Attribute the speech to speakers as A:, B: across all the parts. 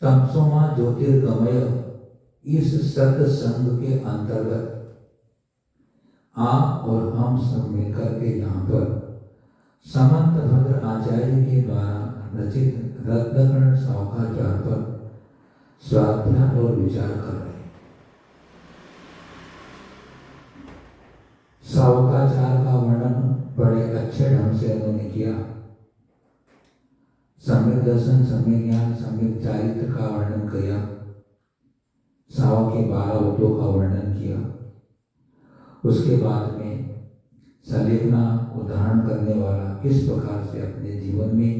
A: तमसोमा ज्योतिर्गमय इस सत्संग के अंतर्गत आप और हम सब मिलकर के यहाँ पर समंत भद्र आचार्य के द्वारा रचित रत्नकर्ण सावकाचार पर स्वाध्याय और विचार कर रहे हैं। सावकाचार का वर्णन बड़े अच्छे ढंग से उन्होंने किया। सम्यक दर्शन, सम्यक ज्ञान, सम्यक चारित्र का वर्णन किया। साव के 12 वटों का वर्णन किया। उसके बाद में संलेखना को धारण करने वाला किस प्रकार से अपने जीवन में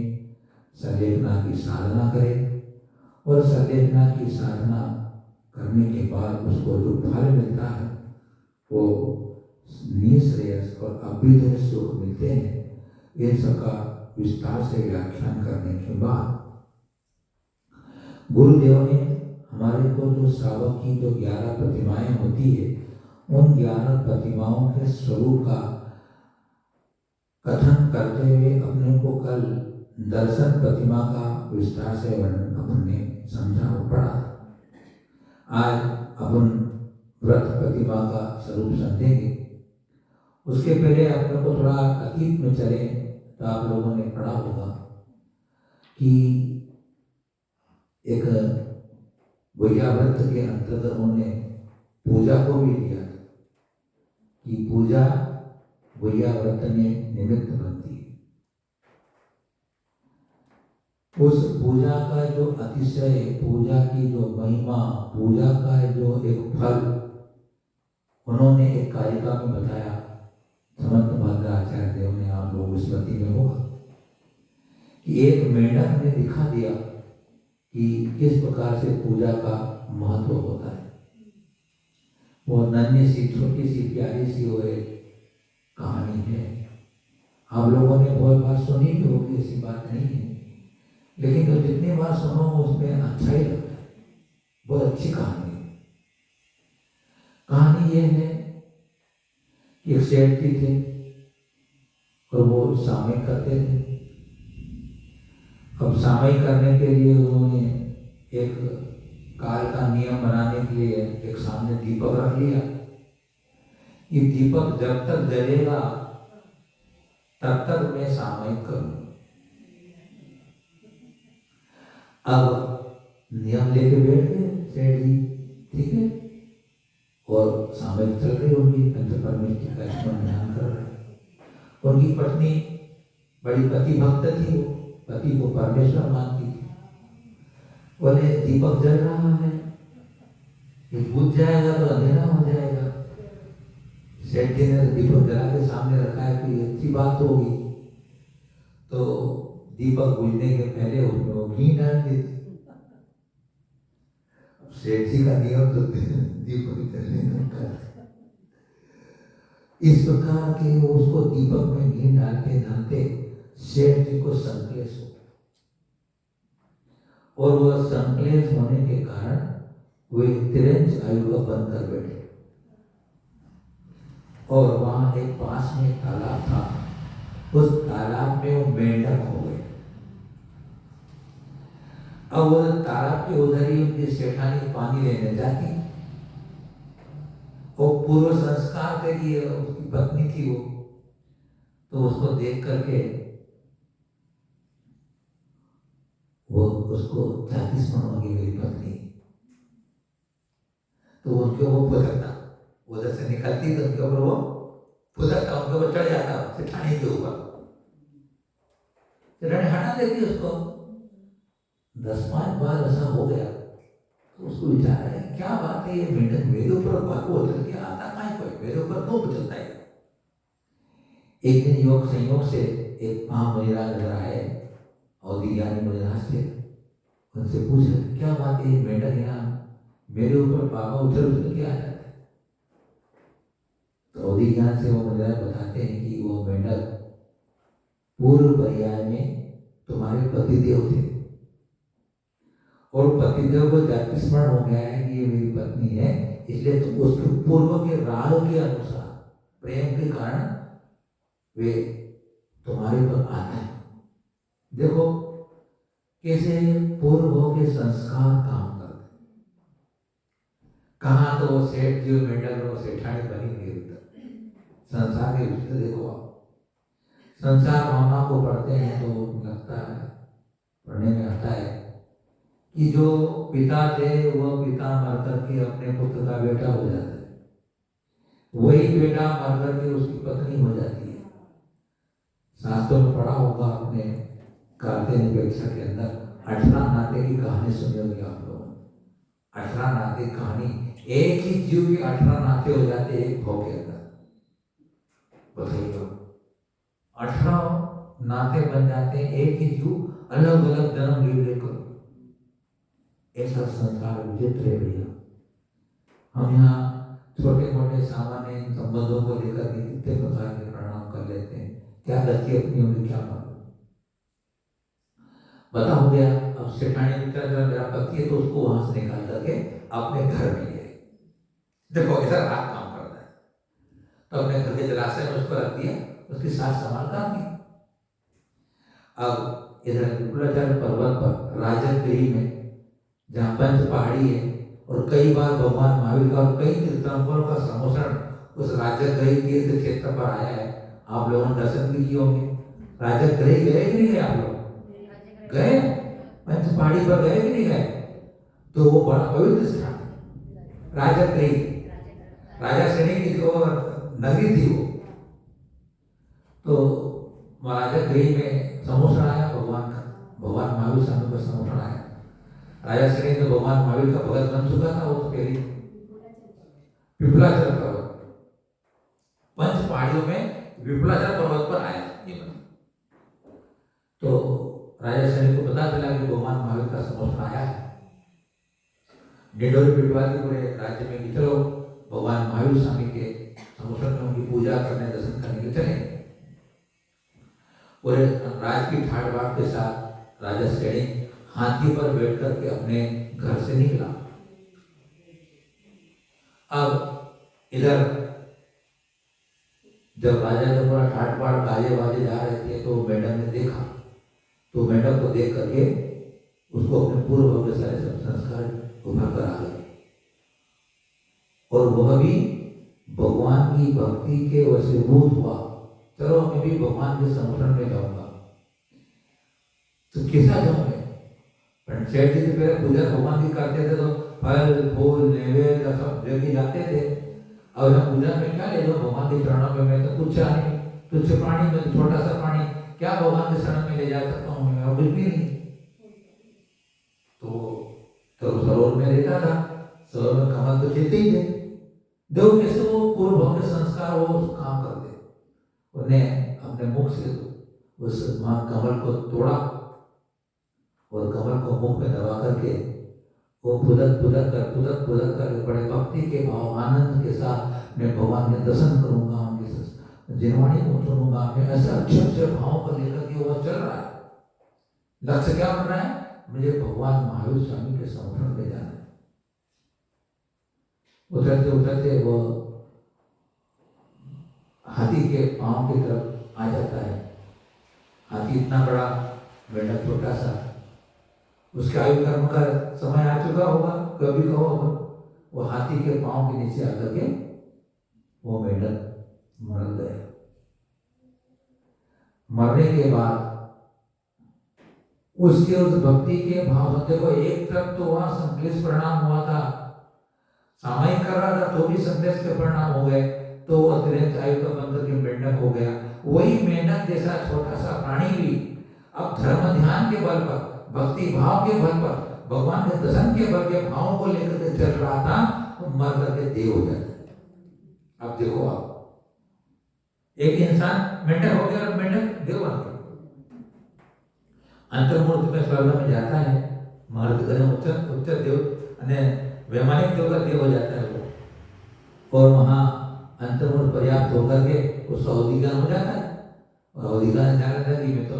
A: संलेखना की साधना करे और संलेखना की साधना करने के बाद उसको जो फल मिलता है वो निःश्रेयस और अभ्युदय सुख मिलते हैं। इन सबका विस्तार से व्याख्यान करने के बाद गुरुदेव ने हमारे को जो श्रावक की जो 11 प्रतिमाएं होती है उन 11 प्रतिमाओं के स्वरूप का कथन करते हुए अपने को कल दर्शन प्रतिमा का विस्तार से वर्णन अपने समझा और पढ़ा। आज अपन व्रत प्रतिमा का स्वरूप समझेंगे। उसके पहले अपने को थोड़ा अतीत में चले तो आप लोगों ने पढ़ा होगा कि एक भैया व्रत के अंतर्गत उन्होंने पूजा को भी लिया कि पूजा भैया व्रत में निमित्त बनती है। उस पूजा का जो अतिशय, पूजा की जो महिमा, पूजा का जो एक फल उन्होंने एक कारिका में बताया। समंत भद्र आचार्य देव ने, आप लोग स्मृति में होगा कि एक मेंढक ने दिखा दिया कि किस प्रकार से पूजा का महत्व होता है। वो नन्ही सी छोटी सी प्यारी सी वो एक कहानी है। आप लोगों ने बहुत बार सुनी भी होगी, ऐसी बात नहीं है, लेकिन तो जितनी बार सुनो उसमें अच्छा ही लगता है। बहुत अच्छी कहानी है। कहानी ये है कि एक सेठ जी थे और वो सामयिक करते थे। अब सामयिक करने के लिए उन्होंने एक काल का नियम बनाने के लिए एक सामने दीपक रख लिया। ये दीपक जब तक जलेगा तब तक मैं सामयिक करूं। अब नियम लेके बैठ गए सेठ जी, ठीक है, और सामयिक चल रही होगी, पंचपरमेश्वर का स्मरण ध्यान कर रहे। उनकी पत्नी बड़ी पति भक्त थी, वो पति को परमेश्वर मानती थी। बोले दीपक जल रहा है, ये बुझ जाएगा तो अंधेरा हो जाएगा। सेठ जी ने दीपक जला के सामने रखा है, कोई अच्छी बात होगी। तो दीपक बुझने के पहले उसमें वो घी डाल दी। सेठ जी का नियम तो दीपक जलने का। इस प्रकार के उसको दीपक में घी डालते डालते सेठ जी को संक्लेश हो, और वह संक्लेश होने के कारण वे तिरंज आयु का बंद कर बैठे। और वहां एक पास में तालाब था, उस तालाब में वो मेंढक हो गए। अब वो तालाब के उधर ही उनकी सेठानी पानी लेने जाती, और पूर्व संस्कार के लिए उसकी पत्नी थी वो, तो उसको देख करके वो उसको जाति स्मरण होगी मेरी पत्नी, तो उनके वो फुदकता, उधर से निकलती तो उनके ऊपर वो फुदकता, उनके ऊपर चढ़ जाता सेठानी के ऊपर। सेठानी हटा देती उसको। 10-5 बार ऐसा हो गया तो उसको विचार है क्या बात है, ये मेंढक मेरे ऊपर बाको उतर के आता कहाँ कोई मेरे ऊपर क्यों उछलता है। एक दिन योग संयोग से एक महामुनिराज नजर आए, अवधि ज्ञानी मुनिराज थे। उनसे पूछा क्या बात है, मेंढक यहाँ मेरे ऊपर बाबा उछल उछल के आ जाता है। तो अवधि ज्ञान से वो मुनिराज बताते हैं कि वो मेंढक पूर्व पर्याय में तुम्हारे पतिदेव थे, और पतिदेव को जाति स्मरण हो गया है कि ये मेरी पत्नी है, इसलिए तुम उसके पूर्व के राग के अनुसार प्रेम के कारण वे तुम्हारे पर आते हैं। देखो कैसे पूर्व के संस्कार काम करते। कहाँ तो वो सेठ जी मेंढक वो सेठानी बनी हुई है। संसार के विषय देखो आप, संसार भावना को पढ़ते हैं तो लगता है, पढ़ने में आता है कि जो पिता थे वह पिता मर करके अपने पुत्र का बेटा हो जाता है, वही बेटा मर करके उसकी पत्नी हो जाती है। शास्त्रों में पढ़ा होगा आपने, कार्तिक के अंदर 18 नाते की कहानी सुनी होगी आप लोगों ने। 18 नाते कहानी, एक ही जीव के 18 नाते हो जाते एक भाव के अंदर। बताइए, 18 नाते बन जाते हैं एक ही जीव, अलग अलग जन्म ले लेकर। ऐसा संसार विचित्र है भैया। हम यहाँ छोटे मोटे सामान्य संबंधों को लेकर के कितने प्रकार के प्रणाम कर लेते हैं, क्या गलती अपनी होगी क्या मालूम। बता हो गया, अब सेठानी मित्र जब मेरा पति है तो उसको वहां से निकाल करके अपने घर में ले। देखो ऐसा रात काम करता है, तो अपने घर के जलाशय में उसको रख दिया, उसकी सास संभालता थी। अब इधर विपुलाचार्य पर्वत पर राजगृह में, जहाँ पंच पहाड़ी है और कई बार भगवान महावीर का और कई तीर्थंकरों का समोषण उस राजगृह तीर्थ क्षेत्र पर आया है। आप लोगों ने दर्शन भी किए होंगे। राजगृह गए कि नहीं गए आप लोग? गए? पंच पहाड़ी पर गए कि नहीं गए? तो वो बड़ा पवित्र स्थान है राजगृह। राजा श्रेणी की जो नगरी थी वो, तो राजगृह में समोषण आया भगवान का, भगवान महावीर स्वामी का समोषण आया। राजा श्रेणी तो भगवान महावीर का भगत बन चुका था, वो तो पहले विपुलाचल पर्वत, पंच पहाड़ियों में विपुलाचल पर्वत पर आया ये बना। तो राजा श्रेणी को पता चला कि भगवान महावीर का समोषण आया है। डिंडोरी पिटवा के पूरे राज्य में कि चलो भगवान महावीर स्वामी के समोषण में उनकी पूजा करने, दर्शन करने के चले। पूरे राज की ठाट बाट के साथ राजा श्रेणी हाथी पर बैठ करके अपने घर से निकला। अब इधर जब राजा का पूरा ठाट बाट गाजे बाजे जा रहे थे तो मैडम ने देखा, तो मैडम को देख करके उसको अपने पूर्व के सारे संस्कार उभर कर आ गए, और वह भी भगवान की भक्ति के वशीभूत हुआ। चलो मैं भी भगवान के समोषण में जाऊंगा। तो कैसा जाऊंगे? सेठ जी तो पहले पूजा भगवान की करते थे, तो फल फूल नैवेद्य सब जगह जाते थे। अब हम पूजा में क्या ले लो भगवान के चरणों में? मैं तो कुछ नहीं, तुच्छ प्राणी में छोटा सा प्राणी, क्या भगवान के शरण में ले जा सकता हूँ मैं? कुछ भी नहीं। तो सरोवर में रहता था, सरोवर में कमल तो खिलते ही थे। देखो कैसे वो पूर्व भव्य संस्कार वो काम करते। उन्हें अपने मुख से उस कमल को तोड़ा और कमल को मुख में दबा करके वो फुदक कर बड़े भक्ति के भाव आनंद के साथ मैं भगवान के दर्शन करूंगा, उनकी जिनवाणी को सुनूंगा। मैं ऐसे अच्छे भाव को लेकर के वो चल रहा है। लक्ष्य क्या बन रहा है? मुझे भगवान महावीर स्वामी के समर्पण में जाना है। उतरते उतरते वो हाथी के पांव की तरफ आ जाता है। हाथी इतना बड़ा, मेंढक छोटा सा। उसके आयु कर्म का समय आ चुका होगा, कभी कहो वो हाथी के पांव के नीचे आकर के वो मेंढक मर गया। मरने के बाद उसके उस भक्ति के भाव से, देखो एक तरफ तो वहां संकलेश परिणाम हुआ था, सामायिक कर रहा था तो भी संकलेश के परिणाम हो गए, तो वो अतिरिक्त आयु का बंधन के मेंढक हो गया। वही मेंढक जैसा छोटा सा प्राणी भी अब धर्म ध्यान के बल पर, भक्ति भाव के बल पर, भगवान के दर्शन के बल के भावों को लेकर के चल रहा था, तो मर करके देव हो जाता है। अब देखो आप, एक इंसान मेंढक हो गया और मेंढक देव बन गया। अंतर्मूर्ति में स्वर्ग में जाता है, मर्द उच्च देव અને वैमानिक देव का देव हो जाता है वो, और वहाँ अंतर्मूर्त पर्याप्त होकर के उसका अवधिज्ञान हो जाता है। और अवधिज्ञान जान लेता है कि मैं तो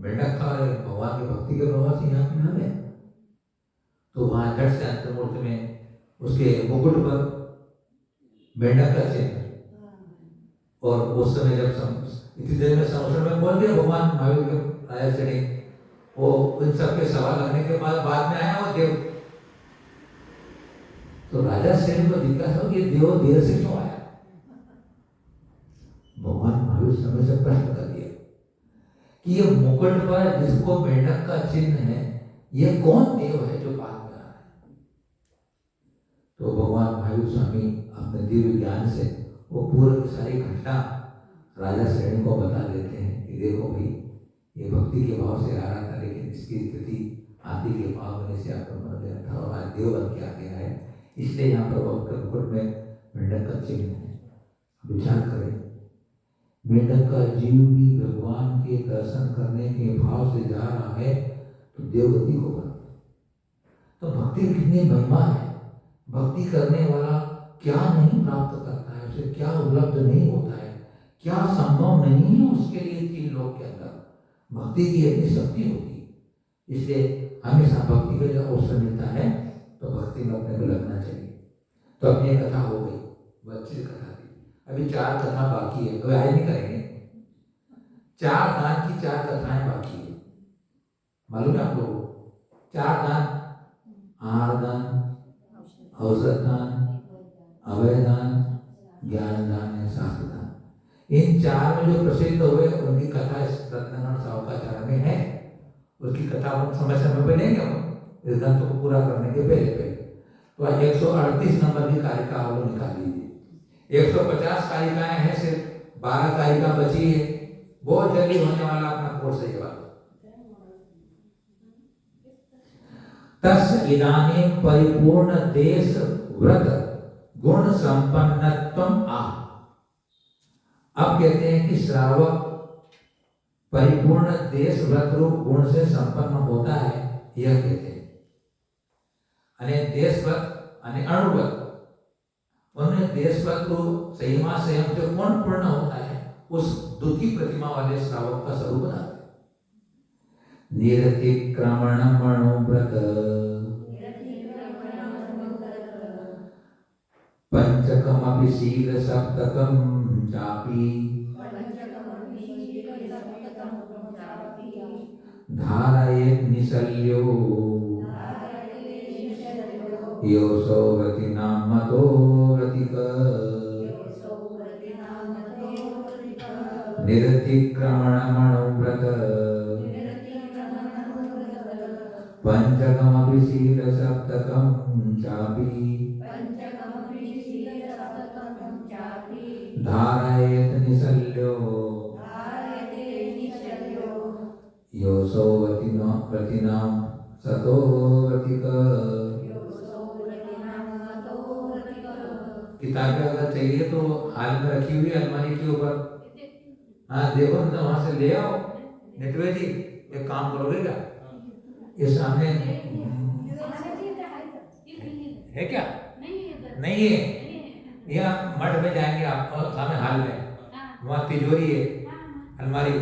A: मेंढक था और भगवान की भक्ति के प्रभाव से यहाँ पे आ गया। तो वहाँ झट से अंतर्मूर्ति में उसके मुकुट पर मेंढक का चिन्ह, और उस समय जब इतनी देर में समोषण में पहुंच गया भगवान महावीर के राजा श्रेणी, वो इन सबके सवाल लगने के बाद में आया वो देव। तो राजा श्रेणी को जिज्ञासा हो कि देव देर से क्यों आया। भगवान महावीर समय से प्रश्न कर दिया कि ये मुकुट पर जिसको मेंढक का चिन्ह है, ये कौन देव है जो पास में आ रहा है। तो भगवान महावीर स्वामी अपने दिव्य ज्ञान से वो पूरी सारी घटना राजा श्रेणी को बता देते हैं कि देखो भाई, ये भक्ति के भाव से आ रहा था, लेकिन इसकी स्थिति आदि के भाव होने से आपको मर गया था और आज देव बन के आ गया है, इसलिए यहाँ पर मुकुट में मेंढक का चिन्ह है। विचार करें, मेंढक का जीव भी भगवान के दर्शन करने के भाव से जा रहा है तो देवगति को बना। तो भक्ति कितनी महिमा है। भक्ति करने वाला क्या नहीं प्राप्त करता है, उसे क्या उपलब्ध नहीं होता है, क्या संभव नहीं है उसके लिए तीन लोक के अंदर। भक्ति की इतनी शक्ति होती है, इसलिए हमेशा भक्ति का जब अवसर मिलता है तो भक्ति में अपने को लगना चाहिए। तो अपनी कथा हो गई, बच्चे कथा थी, अभी 4 कथा बाकी है, अभी आए नहीं करेंगे। 4 दान की 4 कथाएं बाकी है, मालूम है आप लोगों को। 4 दान, आहार दान, औषध दान, अभय दान, ज्ञान दान है, शास्त्र दान। इन 4 में जो प्रसिद्ध हुए उनकी कथा इस रत्नाकरण साहुकाचार्य में है। उसकी कथा हम समय समय पर लेंगे, हम इस ग्रंथ को पूरा करने के पहले। तो 138 नंबर की कारिका आप लोग निकाल लीजिए। 150 कारिकाएं हैं, सिर्फ 12 कारिका बची है। बहुत जल्दी होने वाला अपना कोर्स है ये वाला। तस् इदानीं परिपूर्ण देश व्रत गुण संपन्नत्वम आह। अब कहते हैं कि श्रावक परिपूर्ण देश व्रत रूप गुण से संपन्न होता है, यह कहते हैं। अने देश व्रत अने अणुव्रत, उनमें देश व्रत रूप संयमा संयम से कौन पूर्ण होता है, उस द्वितीय प्रतिमा वाले श्रावक का स्वरूप बनाते हैं। निरतिक्रमण मणोव्रत पंचकमपि शील सप्तकम चापि धारयेत् निशल्यो योऽसौ व्रतिनां मतो व्रतिक। निरतिक्रमणमणोव्रत पंचकमपि शील सप्तकं चापि धारयेत् निशल्यो योऽसौ व्रतिनां सतो व्रतिक। किताबें अगर चाहिए तो हाल में रखी हुई अलमारी के ऊपर, हाँ देखो ना, वहां से ले आओ। नेटवे जी एक काम करोगे क्या, ये सामने है क्या? नहीं है, यहाँ मठ में जाएंगे आप, सामने हाल में वहाँ तिजोरी है, अलमारी,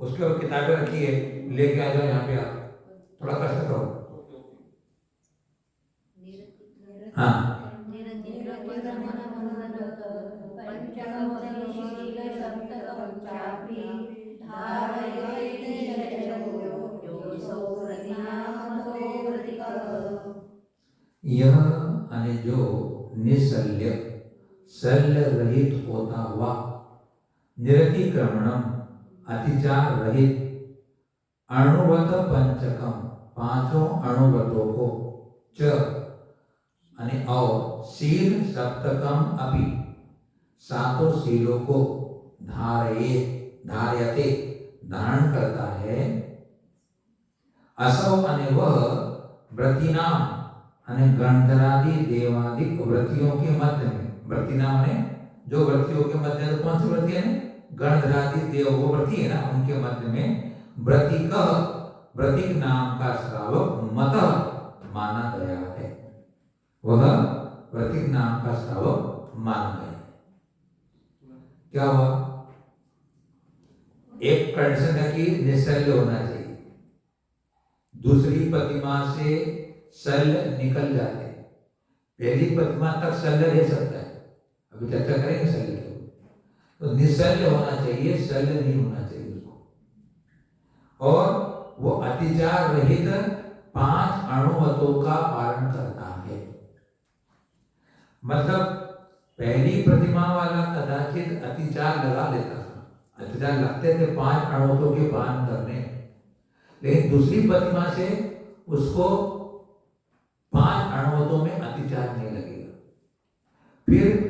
A: उसके ऊपर किताबें रखी है, लेके आ जाओ यहाँ पे। आप थोड़ा कष्ट करो। हाँ यह अने जो निशल्य शल्य रहित होता हुआ, निरतिक्रमणम अतिचार रहित, अणुव्रत पंचकम पांचों अणुव्रतों को, च अने और शील सप्तकम अपि सातों शीलों को, धार्यते धारण करता है। असौ अने वह व्रतिनाम अने गंधरादि देवादिक व्रतियों के मध्य में, व्रतिनाम ने जो व्रतियों के मध्य में, कौन सी व्रति है? गंधरादि देव वो व्रति है ना, उनके मध्य में व्रतिक, व्रतिक नाम का श्रावक मत माना गया है। वह व्रतिक नाम का श्रावक माना गया। क्या हुआ? एक कंडीशन है कि निशल्य होना चाहिए, दूसरी प्रतिमा से शल्य निकल जाते हैं, पहली प्रतिमा तक शल्य रह सकता है, अभी चर्चा करेंगे शल्य के ऊपर। तो निशल्य होना चाहिए, शल्य नहीं होना चाहिए उसको। और वो अतिचार रहित 5 अणुवतों का पालन करता है। मतलब पहली प्रतिमा वाला कदाचित अतिचार लगा लेता था, अतिचार लगते थे 5 अणुवतों के पालन करने, लेकिन दूसरी प्रतिमा से उसको 5 अणुवतों में अतिचार नहीं लगेगा। फिर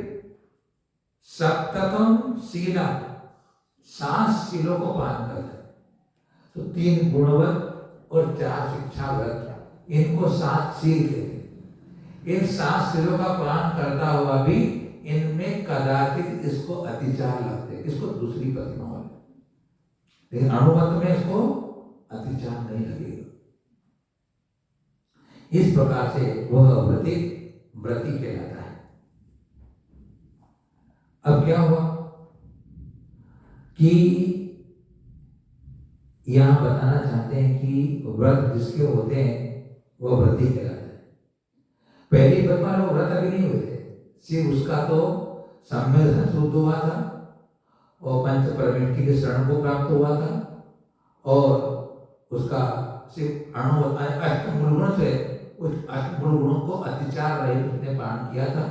A: सप्तकम शीला, 7 शीलों को पालन करता है। तो 3 गुणवत और 4 शिक्षाव्रत, इनको 7 शील कहते हैं। इन 7 शीलों का पालन करता हुआ भी इनमें कदाचित इसको अतिचार लगते हैं, इसको दूसरी प्रतिमा वाले, लेकिन अणुवत में इसको अतिचार नहीं लगेगा। इस प्रकार से वह व्रती कहलाता है। अब क्या हुआ कि यहां बताना चाहते हैं कि व्रत जिसके होते हैं वह व्रती कहलाता है। पहली प्रतिमा लोग व्रत अभी नहीं हुए थे, सिर्फ उसका तो सम्यक दर्शन शुद्ध हुआ था और पंच परमेष्टि के शरण को प्राप्त हुआ था, और उसका सिर्फ अष्टमूल गुण से उस अष्टमूल गुणों को अतिचार रहित उसने पालन किया था,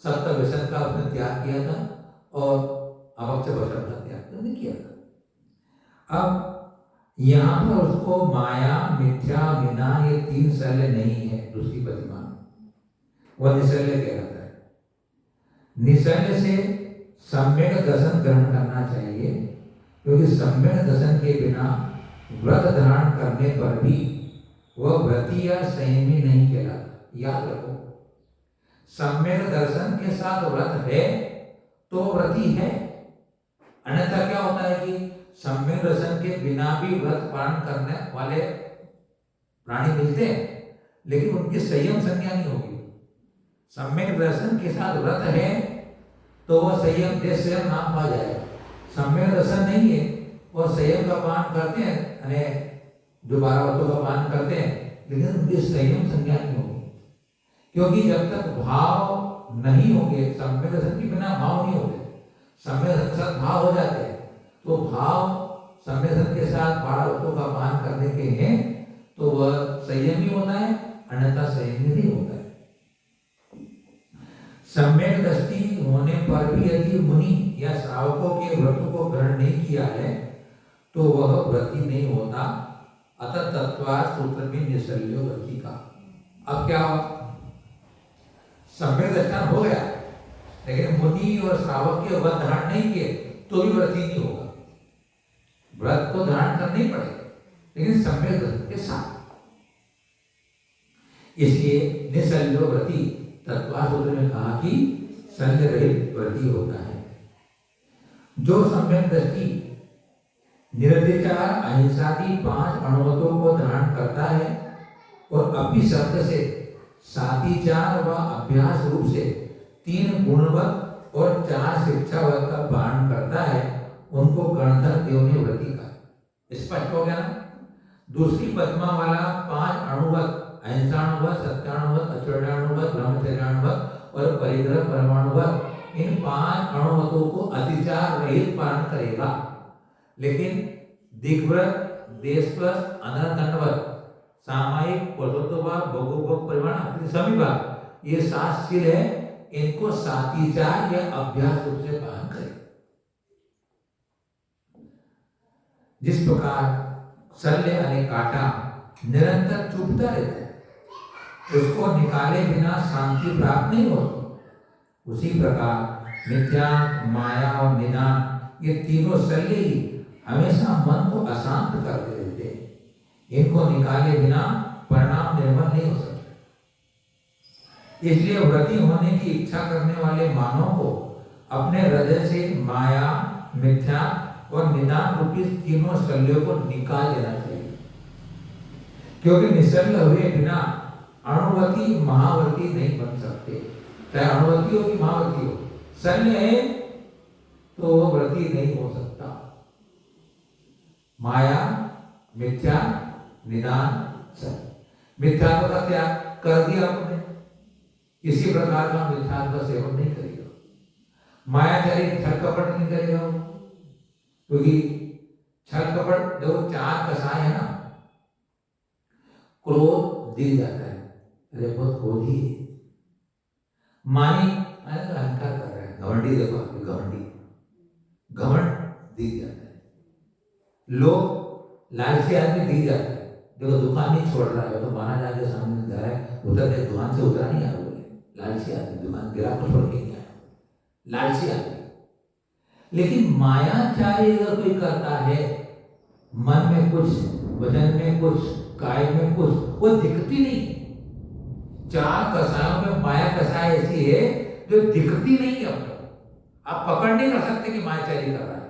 A: सप्त व्यसन का उसने त्याग किया था और अवक्ष वचन का त्याग उसने किया था। अब यहाँ पर उसको माया, मिथ्या, निदान, ये 3 शल्य नहीं है दूसरी प्रतिमा में, वह निशल्य कहलाता है। निशल्य से सम्यक दर्शन ग्रहण करना चाहिए, क्योंकि सम्यक दर्शन के बिना व्रत धारण करने पर भी वह व्रती या संयमी नहीं कहलाता। याद रखो, सम्यक दर्शन के साथ व्रत है तो व्रती है, अन्यथा क्या होता है कि सम्यक दर्शन के बिना भी व्रत पालन करने वाले प्राणी मिलते हैं, लेकिन उनकी संयम संज्ञा नहीं होगी। सम्यक दर्शन के साथ व्रत है तो वह संयम संयम नाम पा जाएगा। सम्यक दर्शन नहीं है, वह संयम का पालन करते हैं, जो 12 व्रतों का पालन करते हैं, लेकिन उनकी संयम संज्ञा नहीं होगी, क्योंकि जब तक भाव नहीं होंगे, सम्यक दर्शन के बिना भाव नहीं होते, सम्यक दर्शन के साथ भाव हो जाते हैं, तो भाव सम्यक दर्शन के साथ 12 व्रतों का पालन करने के हैं तो वह संयमी होता है, अन्यथा संयमी नहीं होता है। सम्यक दृष्टि होने पर भी यदि मुनि या श्रावकों के व्रतों को ग्रहण नहीं किया है तो वह व्रती नहीं होता। अतः तत्वार्थ सूत्र में निशल्यो व्रती का। अब क्या हुआ, सम्यक दर्शन हो गया, लेकिन मुनि और श्रावक के व्रत धारण नहीं किए तो भी व्रती नहीं होगा। व्रत को धारण करना ही पड़ेगा, लेकिन सम्यक दर्शन के साथ। इसलिए निशल्यो व्रती, तत्वार्थ सूत्र में कहा कि शल्य रहित व्रती होता है। जो सम्यक दृष्टि, निरतिचार, अहिंसादि 5 अणुवतों को धारण करता है और अपि शब्द से सातिचार व अभ्यास रूप से 3 गुणवत और 4 शिक्षावत का पालन करता है, उनको गणधर देव ने व्रती कहा। स्पष्ट हो गया ना। दूसरी प्रतिमा वाला 5 अणुवत, अहिंसाणुवत, सत्याणुवत, अचरणाणुवत, ब्रह्मचर्याणुवत और परिग्रह परमाणुवत, इन 5 अणुवतों को अतिचार रहित पालन करेगा, लेकिन दिग्व्रत, देशव्रत, अनरदंडवत, सामायिक, पुरुषोत्तमभाव, भोगोपभोग परिमाण, समीभाव, ये 7 शील है, इनको सातिचार या अभ्यास रूप से पालन करें। जिस प्रकार शल्य यानी कांटा निरंतर चुभता रहता है, उसको निकाले बिना शांति प्राप्त नहीं होती, उसी प्रकार मिथ्या, माया और निदान, ये तीनों शल्य ही हमेशा मन को अशांत करते रहते हैं। इनको निकाले बिना परिणाम निर्मल नहीं हो सकता। इसलिए व्रती होने की इच्छा करने वाले मानव को अपने हृदय से माया, मिथ्या और निदान रूपी तीनों शल्यों को निकाल देना चाहिए, क्योंकि निशल्य हुए बिना अणुवती महावती नहीं बन सकते। चाहे अणुवती हो कि महावती हो, शल्य है तो वो व्रती नहीं हो सकता। माया, मिथ्या, निदान, शल्य। मिथ्यात्व का त्याग कर दिया आपने, किसी प्रकार का मिथ्यात्व का सेवन नहीं करेगा। मायाचारी छल कपट नहीं करेगा, क्योंकि छल कपट जो 4 कसाय है ना, क्रोध दिख जाता है, अरे बहुत क्रोधी है। मानी मैंने तो अहंकार कर रहा है, घमंडी, देखो आपके घमंडी, घमंड दिख जाता है। लोग लालची आदमी दिख जाता है, देखो दुकान नहीं छोड़ रहा है तो माना जाके सामने जा रहा है, उतर के दुकान से उतरा नहीं आया, बोले लालची आदमी दुकान गिरा को छोड़ के नहीं आया, लालची आदमी। लेकिन मायाचारी अगर कोई करता है, मन में कुछ, वचन में कुछ, काय में कुछ, वो दिखती नहीं। चार कसायों में माया कसाय ऐसी है जो दिखती नहीं है। आप पकड़ नहीं कर सकते कि मायाचारी कर रहा है।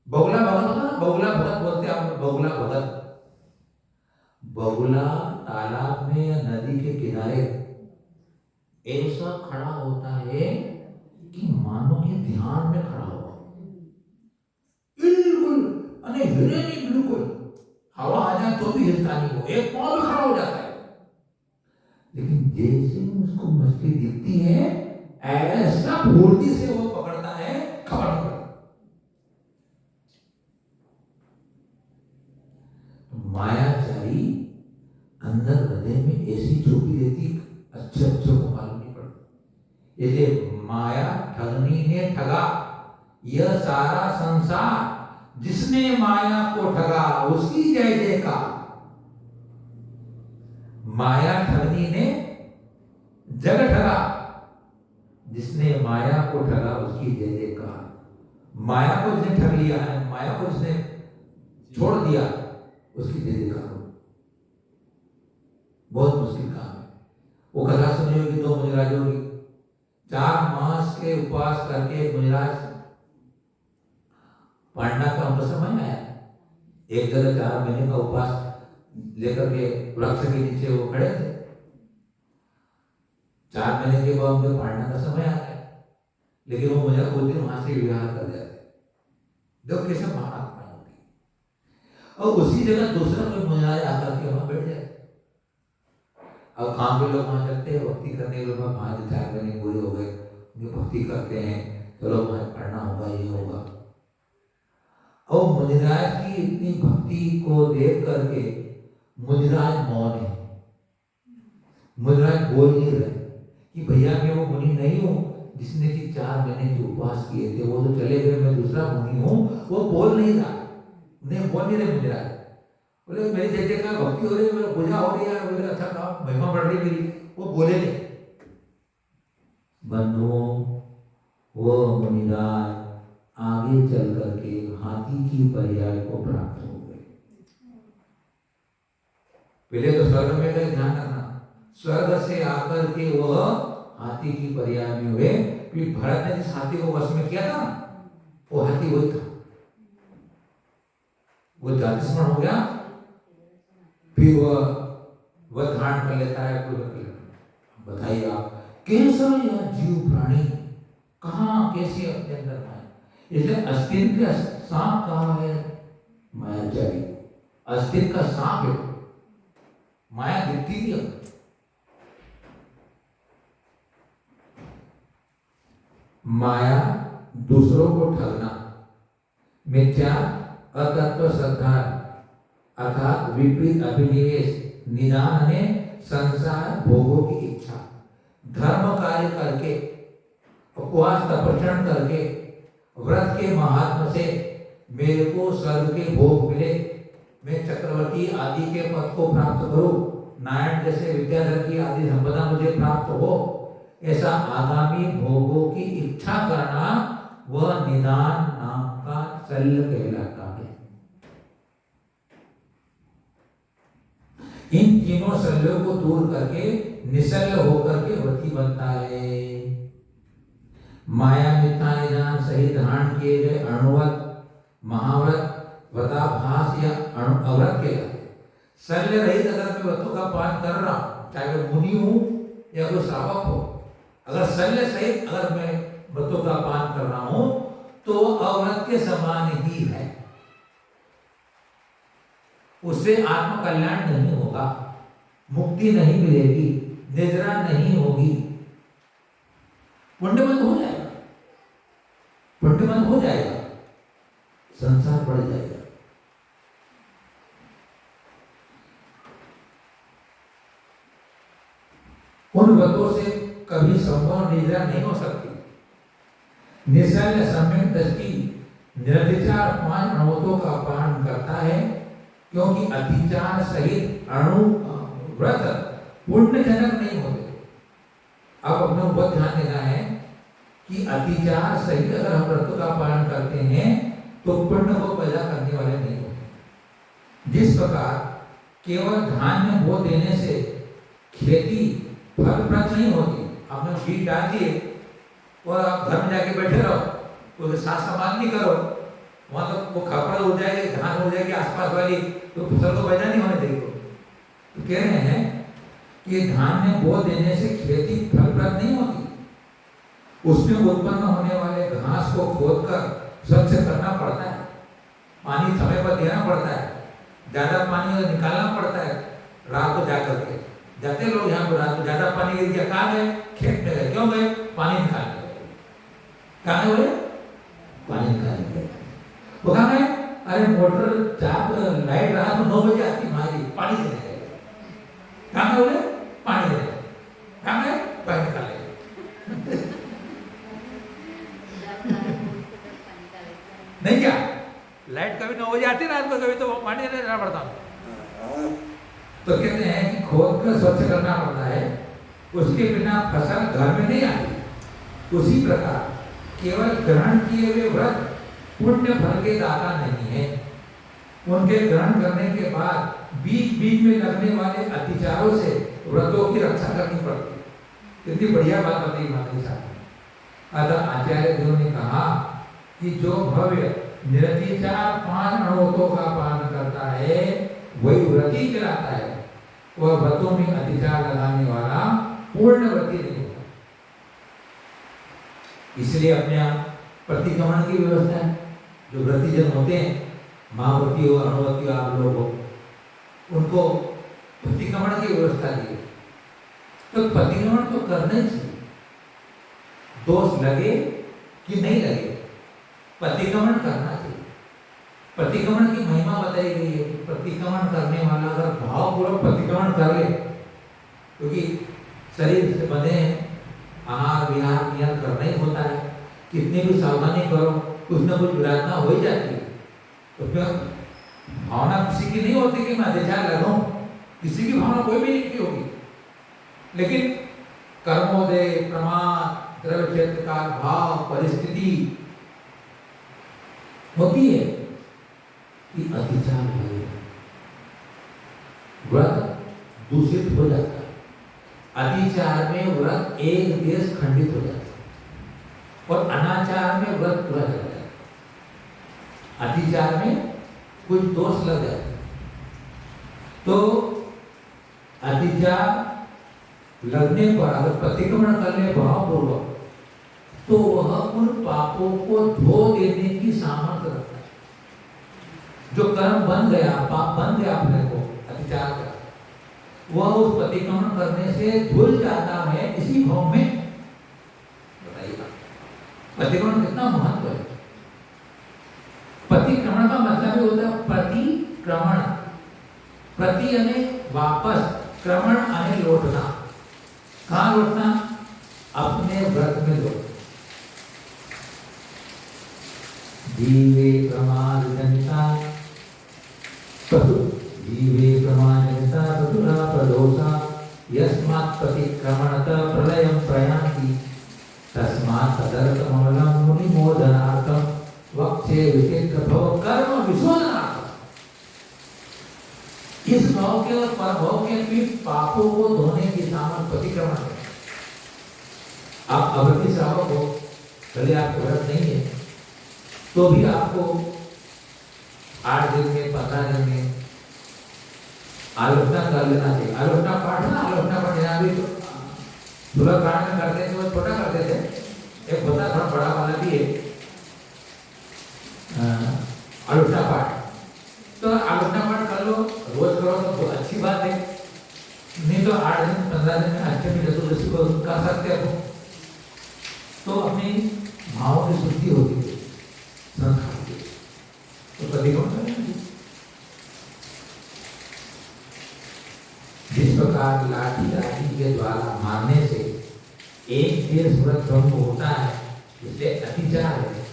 A: बगुला भगत होता ना, बगुला भगत बोलते हैं आप, बगुला भगत। बगुला तालाब में या नदी के किनारे ऐसा खड़ा होता है कि मानो कि ध्यान में खड़ा हुआ, बिल्कुल अरे हिले नहीं, बिल्कुल हवा आ जाए तो भी हिलता नहीं, वो एक पांव में खड़ा हो जाता है। लेकिन जैसे उसको मछली दिखती है, ऐसा फुर्ती से वो पकड़ता है, खबर नहीं पड़ती। मायाचारी अंदर हृदय में ऐसी छुपी रहती, अच्छे अच्छे को मालूम नहीं पड़ता। इसलिए माया ठगनी ने ठगा यह सारा संसार, जिसने माया को ठगा उसकी जय जयकार। माया ठगनी ने जग ठगा, जिसने माया को ठगा उसकी जय जयकार। माया को जिसने ठग लिया है, माया को जिसने छोड़ दिया, उसकी जय जयकार हो। बहुत मुश्किल काम है। वो कथा सुनी होगी दो मुनिराजों की, 4 मास के उपवास करके मुनिराज पांडा का उनको समझ आया। एक जगह 4 महीने का उपवास लेकर के वृक्ष के नीचे वो खड़े थे। 4 महीने के बाद उनके पांडा का समय आ गया, लेकिन वो मुझे उस दिन वहां से विहार कर जाते। देखो कैसे महात्मा होती। और उसी जगह दूसरा कोई मुनिराज आकर के वहां बैठ जाए। अब काम के लोग वहां चलते हैं, भक्ति करने के लोग वहां 4 महीने पूरे हो गए, उनकी भक्ति करते हैं, चलो वहां पढ़ना होगा, ये होगा। और मुनिराज की इतनी भक्ति को देख करके मुनिराज मौन है। मुनिराज बोल नहीं रहे कि भैया मैं वो मुनि नहीं हूं जिसने कि 4 महीने के उपवास किए थे, वो तो चले गए, मैं दूसरा मुनि हूं। वो बोल नहीं रहा, नहीं बोल नहीं रहे मुनिराज। बोले मेरी जय जयकार भक्ति हो रही है, मेरा पूजा हो रही है, मेरा अच्छा काम महिमा बढ़ रही मेरी, वो बोले नहीं। बंधुओं, वो मुनिराज आगे चल करके हाथी की पर्याय को प्राप्त हो गए। पहले तो स्वर्ग में गए, ध्यान रखना, स्वर्ग से आकर के वह हाथी की पर्याय में हुए। फिर भरत ने जिस हाथी को वश में किया था, वो हाथी वही था, वो जातिस्मरण हो गया। फिर वह धारण कर लेता है। बताइए आप, कैसा यह जीव प्राणी कहाँ कैसे अपने अंदर आए। इसलिए अस्तित्व का सांप कहाँ है? मायाचारी अस्तित्व का सांप है, माया दिखती नहीं है। माया दूसरों को ठगना, मिथ्या अतत्व श्रद्धा अर्थात विपरीत अभिनिवेश, निदान ने संसार भोगों की इच्छा, धर्म कार्य करके, उपवास तपस्या करके, व्रत के महात्म से मेरे को स्वर्ग के भोग मिले, मैं चक्रवर्ती आदि के पद को प्राप्त करूं, नारायण जैसे विद्याधर की आदि संपदा मुझे प्राप्त हो, ऐसा आगामी भोगों की इच्छा करना वह निदान नाम का शल्य कहलाता है। इन तीनों शल्यों को दूर करके निशल्य होकर के व्रती बनता है। माया मिथ्या निदान सहित धारण किए गए अणुव्रत, महाव्रत, व्रताभास या अव्रत के शल्य रहित अगर मैं व्रतों का पालन कर रहा हूं, चाहे मैं मुनि हूं या कोई श्रावक हो, अगर शल्य सहित अगर मैं व्रतों का पालन कर रहा हूं तो अव्रत के समान ही है। उससे आत्म कल्याण नहीं होगा, मुक्ति नहीं मिलेगी, निद्रा नहीं होगी, पुण्यबंध हो जाएगा, पुण्यबंध हो जाएगा, संसार बढ़ जाएगा। उन व्रतों से कभी संभव निद्रा नहीं हो सकती। निश्चय सम्यक दृष्टि निरतिचार 5 अणुओं का पालन करता है, क्योंकि अतिचार सहित अणु व्रत पुण्यजनक नहीं होते। अब अपने बहुत ध्यान देना है कि अतिचार सहित अगर हम व्रत का पालन करते हैं तो पुण्य को पैदा करने वाले नहीं होते। जिस प्रकार केवल धान्य बो देने से खेती फलप्रद नहीं होती, आपने बीज डाल दिए और आप घर में जाके बैठे रहो, कोई साथ संभाल नहीं करो, वहां तो वो खपड़ा हो जाएगी, धान हो जाएगी आसपास वाली, तो फसल को पैदा नहीं होने देगी। तो कह रहे हैं कि धान्य बो देने से खेती फलप्रद नहीं होती, उसमें उत्पन्न होने वाले घास को खोदकर स्वच्छ करना पड़ता है, पानी समय पर देना पड़ता है, ज्यादा पानी निकालना पड़ता है। रात को जाकर के जाते लोग यहाँ पर रात को ज्यादा पानी गिर गया, कहाँ गए? खेत में गए। क्यों गए? पानी निकालने गए। कहाँ गए? पानी निकालने गए। वो कहाँ गए? अरे मोटर चाप लाइट रात को 9 बजे आती, हमारी पानी देने गए। कहाँ गए? बोले पानी देने। कहाँ गए? पानी निकालने। नहीं क्या लाइट कभी 9 बजे आती रात को, कभी तो पानी देना पड़ता। तो कहते हैं कि खोद कर स्वच्छ करना पड़ता है, उसके बिना फसल घर में नहीं आती। उसी प्रकार केवल ग्रहण किए हुए व्रत पुण्य फल के दाता नहीं है, उनके ग्रहण करने के बाद बीच बीच में लगने वाले अतिचारों से व्रतों की रक्षा करनी पड़ती है। इतनी बढ़िया बात बताई माता साहब। अतः आचार्य देव ने कहा कि जो भव्य निरतिचार 5 अणुओं का पालन करता है वही व्रती कहलाता है, वह व्रतों में अतिचार लगाने वाला पूर्ण व्रती नहीं होता। इसलिए अपने आप प्रतिक्रमण की व्यवस्था है। जो व्रती जन होते हैं, महाव्रती हो अणुव्रती हो, आप लोग हो, उनको प्रतिक्रमण की व्यवस्था दी है। तो प्रतिक्रमण तो करना ही चाहिए, दोष लगे कि नहीं लगे, प्रतिक्रमण करना चाहिए। प्रतिक्रमण की महिमा बताई गई है कि प्रतिक्रमण करने वाला अगर भावपूर्वक प्रतिक्रमण कर ले, क्योंकि शरीर से बंधे हैं, आहार विहार नियम करना ही होता है, कितनी भी सावधानी करो कुछ न कुछ विराधना हो ही जाती है। तो फिर भावना किसी की नहीं होती कि मैं अत्याचार लगाऊं, किसी की भावना कोई भी नहीं की होगी, लेकिन कर्मोदय प्रमाद द्रव्य क्षेत्र का भाव परिस्थिति होती है कि अतिचार हो, व्रत दूषित हो जाता है। अतिचार में व्रत एक देश खंडित हो जाता है और अनाचार में व्रत पूरा चला जाता है। अतिचार में कुछ दोष लग जाते हैं, तो अतिचार लगने पर अगर प्रतिक्रमण कर ले भावपूर्वक, तो वह उन पापों को धो देने की सामर्थ्य रखता है। जो कर्म बन गया, पाप बन गया अपने को अतिचार का, वह उस प्रतिक्रमण करने से धुल जाता है इसी भाव में। बताइएगा प्रतिक्रमण कितना महत्व है। प्रतिक्रमण का मतलब ही होता है प्रतिक्रमण। प्रति यानी वापस, क्रमण यानी लौटना। कहाँ लौटना? अपने व्रत में लौटना। जीवे प्रमादजनिता जीवे प्रमादजनिता चतुरा प्रदोषा यस्मात् प्रतिक्रमणतः प्रलयं प्रयान्ति तस्मात् तदर्थमूलं मुनिमोदनार्थं वक्षे विचित्र भव कर्म विशोधनार्थं। इस भाव के और परभाव के बीच पापों को धोने की सामर्थ्य प्रतिक्रमण है। आप अवृत्ति श्रावक हो, भले आपको व्रत नहीं है, तो भी आपको 8 दिन में 15 दिन में आलोचना कर लेना चाहिए। आलोचना पाठ ना, आलोचना पाठ यहाँ भी सुलभ कांड में करते थे, वो छोटा करते थे, एक होता थोड़ा बड़ा वाला भी है आलोचना पाठ। तो आलोचना पाठ कर लो, रोज करो तो बहुत अच्छी बात है, नहीं तो 8 दिन 15 दिन में अष्टमी चतुर्दशी को कर सकते हो, तो अपनी भावों की शुद्धि होती है। तो प्रतिक्रमण जिस प्रकार लाठी आदि के द्वारा मारने से एक देर सूरत भंग होता है, इसलिए अतिचार है,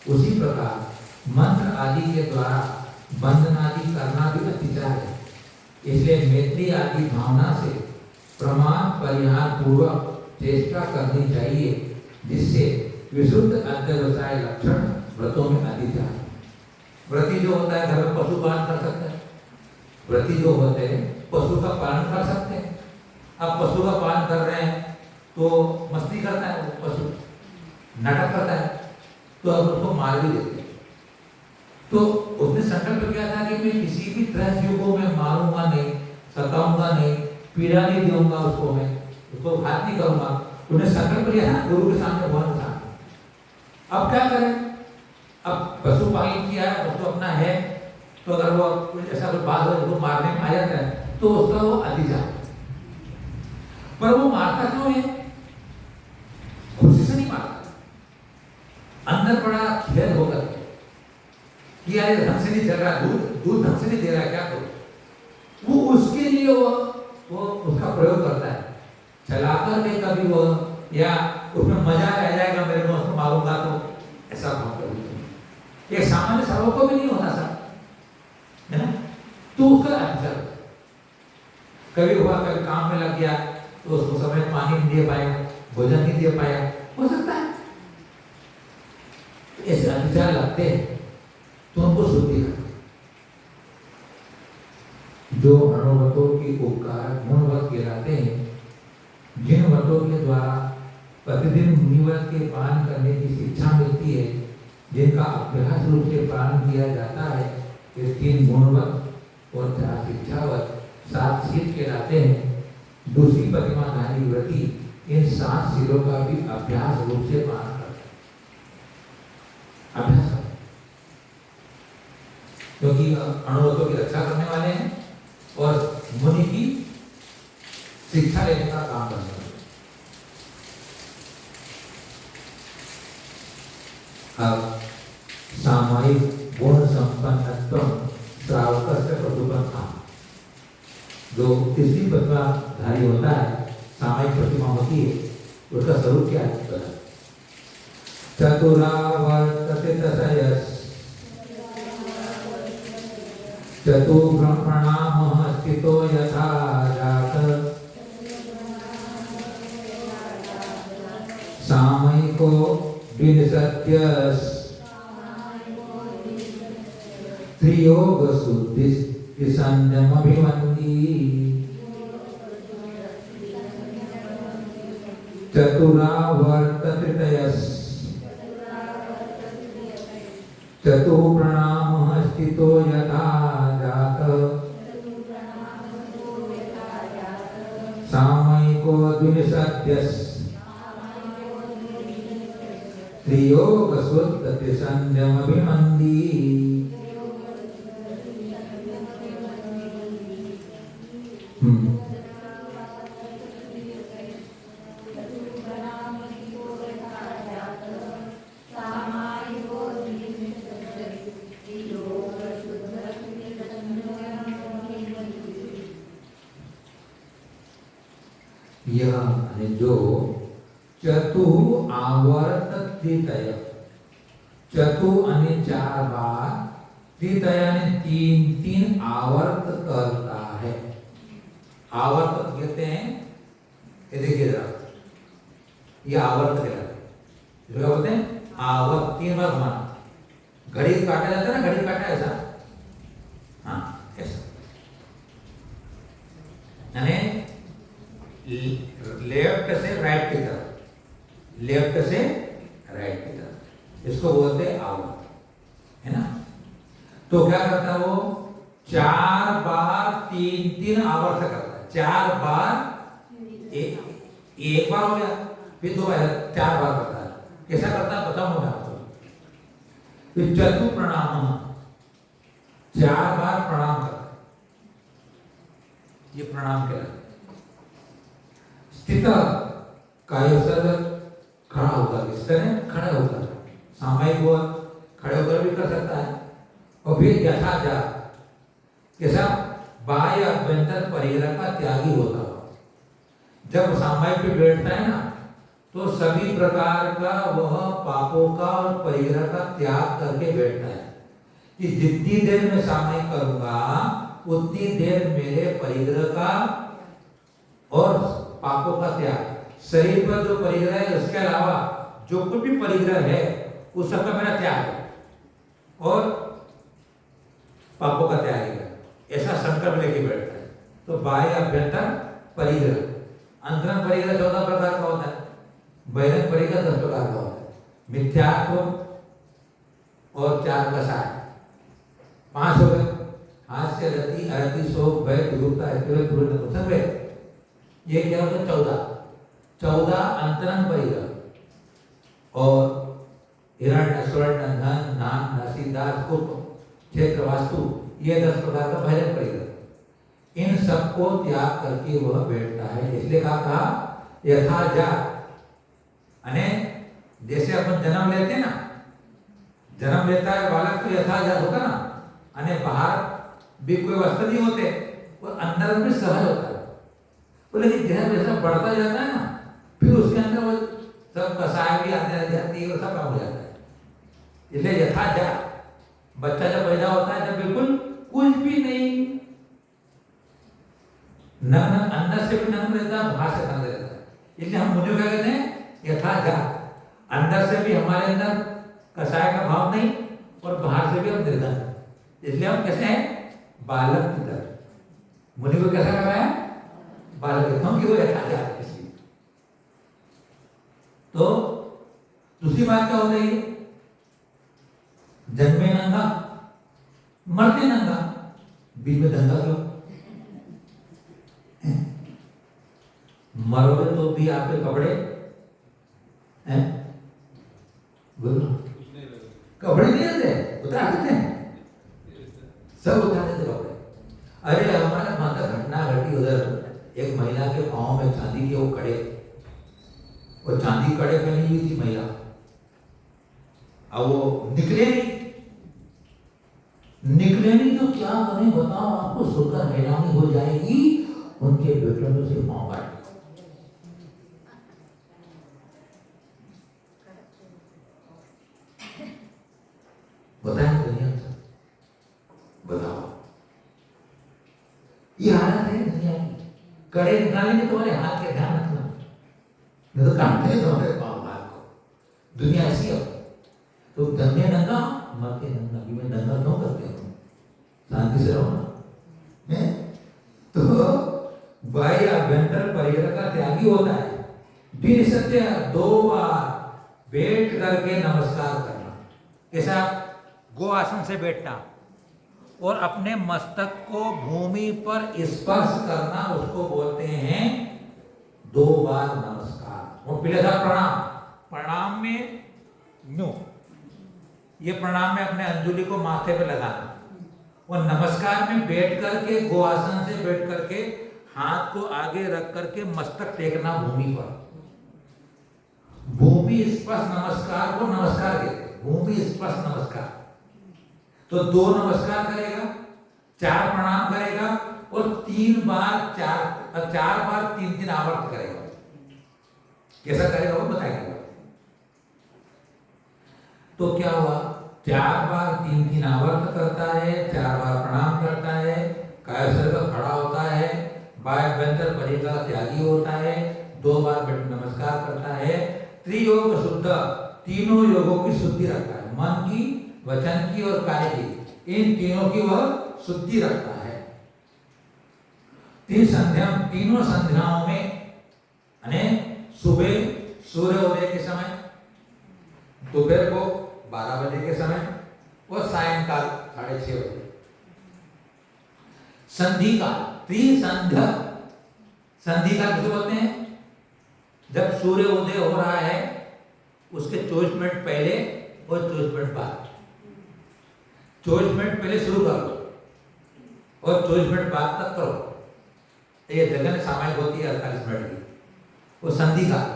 A: उसी प्रकार मंत्र आदि के द्वारा बंधन आदि करना भी अतिचार है। इसलिए मैत्री आदि भावना से प्रमाण परिहार पूर्वक चेष्टा करनी चाहिए, जिससे विशुद्ध अध्यवसाय लक्षण व्रतों में अतिचार। व्रती जो होता है घर में पशु पालन कर सकता है, व्रती जो होते हैं पशु का पालन कर सकते हैं। अब पशु का पालन कर रहे हैं तो मस्ती करता है, वो पशु नाटक करता है, तो अब उसको मार भी देते हैं। तो उसने संकल्प किया था कि मैं किसी भी तरह जीव को मैं मारूंगा नहीं, सताऊंगा नहीं, पीड़ा नहीं दूंगा, उसको मैं उसको घात नहीं करूंगा। उन्हें संकल्प लिया था गुरु के सामने, भगवान के सामने। अब क्या करें, अब पशु पालन किया है, उसको अपना है, तो अगर वो ऐसा कोई बात हो उसको मारने में आ जाता है तो उसका वो अतिचार। पर वो मारता क्यों है? खुशी से नहीं मारता, अंदर बड़ा खेद होकर कि यार ढंग से नहीं चल रहा, दूध ढंग से नहीं दे रहा, क्या करो। वो उसके लिए वो उसका प्रयोग करता है, चलाकर के कभी वो या उसमें मजा आ जाएगा, मेरे को उसको मारूंगा तो ऐसा भाव कर। ये सामान्य सर्वों को भी नहीं होता सर, है ना। तो उसका अतिचार कभी हुआ, कभी काम में लग गया तो उसको समय पानी नहीं दे पाया, भोजन नहीं दे पाया, हो सकता है ऐसे अतिचार लगते हैं, तो उनको शुद्धि करते। जो अणुव्रतों की उपकार गुणव्रत कहलाते हैं, जिन व्रतों के द्वारा प्रतिदिन मुनिव्रत के पालन करने की शिक्षा मिलती है, जिनका अभ्यास रूप से पालन किया जाता है, ये 3 गुणव्रत और 4 शिक्षाव्रत 7 शील कहलाते हैं। दूसरी प्रतिमाधारी व्रती इन 7 शीलों का भी अभ्यास रूप से पालन करते हैं, अभ्यास करते हैं, क्योंकि अणुव्रतों की रक्षा करने वाले हैं और मुनि की शिक्षा लेने का काम करने वाले। अब सामायिक गुण संपन्नत्व श्रावक से प्रदूपन था। जो तीसरी प्रतिमाधारी होता है, सामायिक प्रतिमा होती है, उसका स्वरूप क्या है? चतुरावर्तते तसयस् चतुर्प्रणामः स्थितो यथा जात सामयिको विनिसत्यस् त्रियोग शुद्धि संयमभिवन्दी चतुरावर्तते तयस् चतुर्प्रणामः स्थितो यथा जात सामयिको द्विनिषद्यस् त्रियोग शुद्धि संयमभिवन्दी। यह जो चतु आवर्त त्रितय, चतु यानी 4 बार, त्रितय यानी 3 आवर्त करता है। आवर्त कहते हैं, ये देखिए जरा, ये आवर्त कहलाते हैं। क्या बोलते हैं? आवर्त 3 बार घुमाना। घड़ी काटा जाता है ना, घड़ी काटा ऐसा, हाँ ऐसा, यानी लेफ्ट से राइट की तरफ, लेफ्ट से राइट की तरफ, इसको बोलते हैं आवर्त, है ना। तो क्या करता है वो? 4 बार 3 आवर्त करता है। 4 बार, एक बार हो गया, फिर 2 बार, 4 बार करता है। कैसा करता है बताऊं मैं आपको। फिर चतु प्रणाम, 4 बार प्रणाम करता है, ये प्रणाम कहलाता है। स्थित कायोसर खड़ा होकर, इस तरह खड़े होकर, सामायिक हुआ खड़े होकर भी कर सकता है। और फिर यथा जा, कैसा? बाह्य अभ्यंतर परिग्रह का त्यागी होता हुआ जब सामायिक पे बैठता है ना, तो सभी प्रकार का वह पापों का और परिग्रह का त्याग करके बैठता है कि जितनी देर मैं सामायिक करूंगा उतनी देर मेरे परिग्रह का और पापों का त्याग, शरीर पर जो परिग्रह है उसके अलावा जो कुछ भी परिग्रह है उस सबका मेरा त्याग है और पापों का त्याग है, ऐसा संकल्प लेके बैठता है। तो बाह्य अभ्यंतर परिग्रह, अंतरंग परिग्रह 14 प्रकार का होता है, बहिरंग परिग्रह 10 प्रकार का होता है। मिथ्यात्व और 4 कसाय 5 हो गए, हास्य, रति, अरति, शोक, भय, दुरुपता, ये क्या होता है 14 अंतरंग परिग्रह और हिरण्य, स्वर्ण, धन, नाम, राशि, दास, कुप, क्षेत्र, वास्तु, ये 10 प्रकार का बहिरंग परिग्रह। इन सबको त्याग करके वह बैठता है। इसलिए कहा यथा जा, अने जैसे अपन जन्म लेते ना, जन्म लेता है बालक तो यथा जा होता ना, अने बाहर भी कोई वस्तु नहीं होते, वो अंदर में सहज होता है। बोले कि जैसा जैसा बढ़ता जाता है ना, फिर उसके अंदर वो सब कसाय भी आने लग जाती है और सब काम हो जाता है। इसलिए यथा जा, बच्चा जब पैदा होता है जब बिल्कुल कुछ भी नहीं, नग्न, अंदर से भी नग्न रहता है, बाहर से नग्न रहता है। इसलिए हम मुझे क्या कहते हैं यथा जा, अंदर से भी हमारे अंदर कसाय का भाव नहीं और बाहर से भी हम निर्धन, इसलिए हम कैसे हैं बालक की तरह। मुनि को कैसा लगा है बालक, क्योंकि वो यथा जा है। इसलिए तो दूसरी बात क्या हो गई, जन्मे नंगा मरते नंगा, बीच में दंगा क्यों? मरोगे तो भी आपके कपड़े हैं, बोलो कपड़े नहीं रहते, उतार देते हैं, सब उतार देते कपड़े। अरे हमारे माता घटना घटी उधर, एक महिला के पाँव में चांदी के वो कड़े, वो चांदी कड़े पहनी हुई थी महिला, अब वो निकले नहीं तो क्या करें बताओ, आपको सुनकर हैरानी हो जाएगी। उनके बेटों में से पाँव काट बताएं दुनिया से, बताओ ये हालत है दुनिया की। कड़े निकालेंगे तुम्हारे हाथ के, ध्यान रखना, नहीं तो काटते हैं तुम्हारे पाँव हाथ को। दुनिया ऐसी है। तो दंगे नंगा मरते नंगा, कि मैं दंगा क्यों करते हो, शांति से रहो ना। तो बाह्य अभ्यंतर परिग्रह का त्यागी होता है। दिन सत्य 2 बार बैठ करके नमस्कार करना, कैसा गो आसन से बैठना और अपने मस्तक को भूमि पर स्पर्श करना, उसको बोलते हैं 2 बार नमस्कार। वो पहले था प्रणाम, प्रणाम में न्यू, ये प्रणाम में अपने अंजुली को माथे पे लगाना, और नमस्कार में बैठ करके गो आसन से बैठ करके हाथ को आगे रख करके मस्तक टेकना भूमि पर। भूमि स्पर्श नमस्कार को नमस्कार कहते हैं, भूमि स्पर्श नमस्कार। तो 2 नमस्कार करेगा, 4 प्रणाम करेगा और 3 बार 4 बार 3 आवर्त करेगा। कैसा करेगा वो बताएगा। तो क्या हुआ, 4 बार 3 आवर्त करता है, 4 बार प्रणाम करता है, कायसर का खड़ा होता है, बाह्यभ्यंतर परिग्रह त्यागी होता है, 2 बार बैठ नमस्कार करता है, त्रियोग शुद्ध, तीनों योगों की शुद्धि रखता है, मन की, वचन की और कार्य की, इन तीनों की वह शुद्धि रखता है। तीनों संध्याओं में, सुबह सूर्योदय के समय, दोपहर को 12 बजे के समय और सायंकाल 6:30 बजे। संधि काल, त्रिसंध्या, संधि काल किसे बोलते हैं? जब सूर्य उदय हो रहा है उसके 24 मिनट पहले और 24 मिनट बाद। 24 मिनट पहले शुरू करो और 24 मिनट बाद तक करो। ये जगह सामायिक होती है 48 मिनट की। वो संधि काल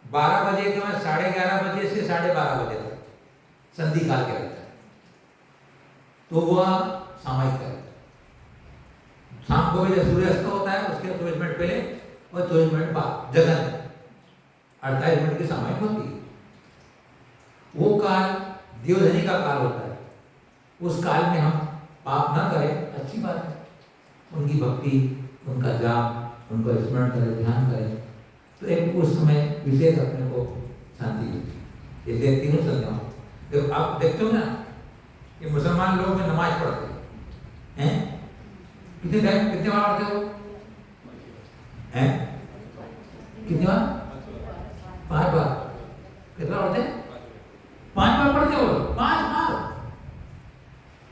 A: 12 बजे के बाद 11:30 बजे से 12:30 बजे तक संधि काल कहलाता है। तो वह सामायिक है। शाम को भी जब सूर्यास्त होता है उसके 24 मिनट पहले और 24 मिनट बाद जगन 48 मिनट की सामयिक होती है। वो काल देवधनी का काल होता है। उस काल में हम पाप ना करें, अच्छी बात है। उनकी भक्ति, उनका जाप, उनको स्मरण करें, ध्यान करें, तो एक उस समय विशेष अपने को शांति मिलती है। ये तीनों संध्याओं जब आप देखते हो ना कि मुसलमान लोग में नमाज पढ़ते हैं, कितने टाइम कितने बार पढ़ते हो हैं? कितने बार? 5 बार। कितना पढ़ते हैं? 5 बार पढ़ते हो? 5 बार।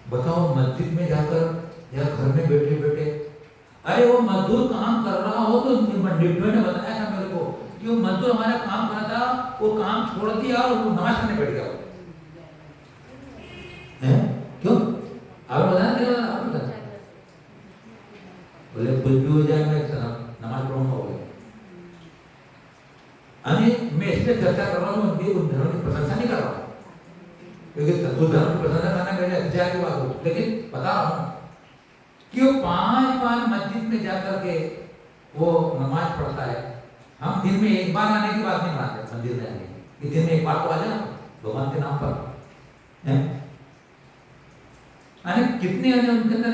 A: बताओ मस्जिद में जाकर या घर में बैठे बैठे, अरे वो मजदूर काम कर रहा हो तो डिप्टी ने बताया था मेरे को कि वो मजदूर हमारा काम कर रहा था, वो काम छोड़ दिया और वो नमाज करने बैठ गया। हैं? क्यों? आप बताया बोले कुछ भी हो जाए मैं नमाज पढ़ूंगा हो गया। मैं इसलिए चर्चा कर रहा हूँ, उन धर्म की प्रशंसा नहीं कर रहा हूँ, क्योंकि उस धर्म की प्रशंसा करना मेरे अत्याचार की बात हो, लेकिन बता रहा हूँ कि वो 5 बार मस्जिद में जाकर के वो नमाज पढ़ता है। हम दिन में 1 बार आने की बात नहीं मानते मंदिर में आने की, दिन में 1 बार तो आ जाए भगवान के नाम पर है। कितने उनके अंदर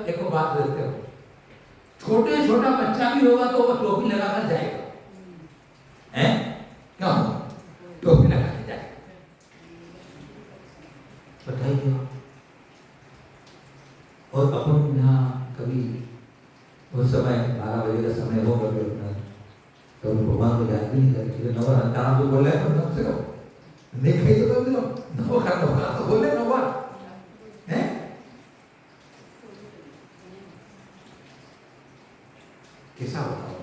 A: एक बात देखते हो, छोटा बच्चा भी होगा तो वो टोपी लगाकर जाएगा, हैं? क्या होगा? टोपी लगा के जाएगा। बताइए। और अपन यहाँ कभी उस समय 12 बजे का समय हो कभी अपना तो भगवान को याद भी नहीं करें, नवा हंताना तो बोल रहे हैं कम से कम नहीं खाई तो नवा खाना तो बोले नवा है। कैसा बताओ,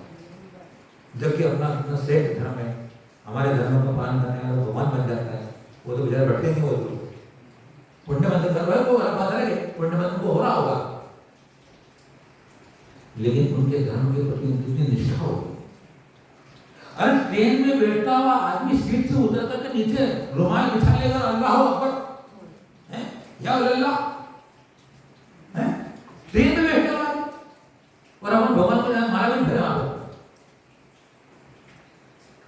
A: जबकि अपना श्रेष्ठ धर्म है, हमारे धर्म का पालन करने वाला भगवान बन जाता है, वो तो बेचारे भटके नहीं, वो पुण्य मंत्र कर रहे हो, बात है पुण्य मंत्र को हो रहा होगा, लेकिन उनके धर्म के प्रति कितनी निष्ठा होगी। अरे ट्रेन में बैठता हुआ आदमी सीट से उतर कर नीचे रुमाल बिछा लेकर अल्लाह अकबर हैं या अल्लाह हैं, ट्रेन में बैठे हुआ और अपन भगवान को जान मारा भी नहीं आप